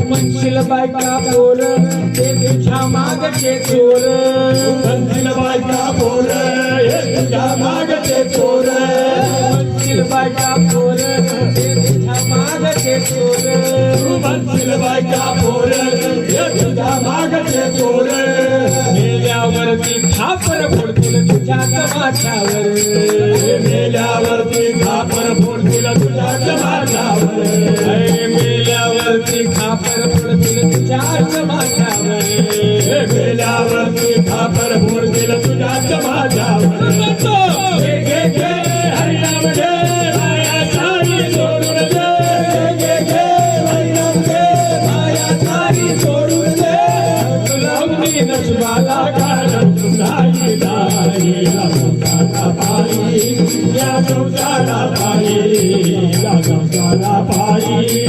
म्हणशील बायका पोर ते तुझ्या मागचे चोर म्हणशील बायका पोर हे तुझ्या मागचे चोर म्हणशील बायका पोर ते तुझ्या मागचे चोर म्हणशील बायका पोर हे तुझ्या मागचे चोर मेल्यावरती खापर फोडतील तुझ्याच माथ्यावर मेल्यावरती खापर फोडतील तुझ्याच माथ्यावर मेल्यावरती खापर फोडतील तुझ्याच माथ्यावर मेल्यावरती खापर फोडतील तुझ्याच माथ्यावर घे घे घे हरिनाम घे माया सारी सोडून दे घे घे हरिनाम घे माया सारी सोडून दे तुला नसवाला कारण तुझाई नाही या संसारा पायी या संसारा पायी या संसारा पायी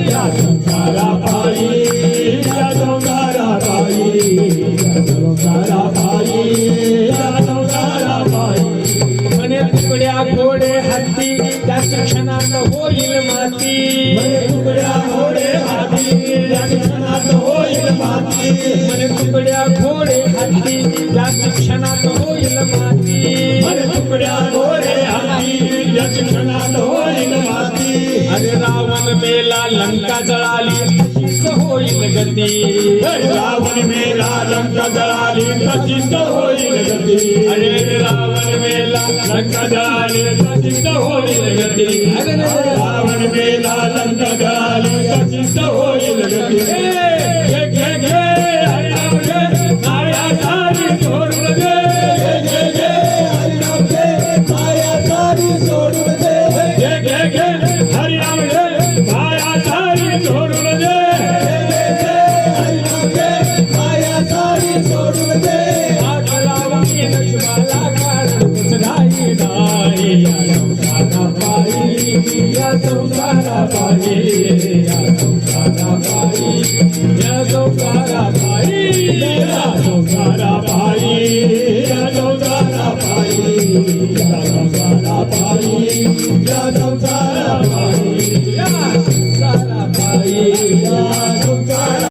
या संसारा पायी या संसारा पायी या संसारा पायी या संसारा पायी म्हणे तुकड्या घोडे हत्ती त्या क्षणात होईल माती म्हणे तुकड्या घोडे हाती या क्षणात होईल माती म्हणे तुकड्या घोडे हत्ती त्या क्षणात होईल माती म्हणे तुकड्या घोडे हाती या क्षणात होईल माती अरे रावण मेला लंका जळाली कशीच होईल गती रावण मेला लंका जळाली कशीच होईल गती अरे रावण मेला लंका जळाली कशीच होईल गती अरे रावण मेला लंका जळाली कशीच होईल गती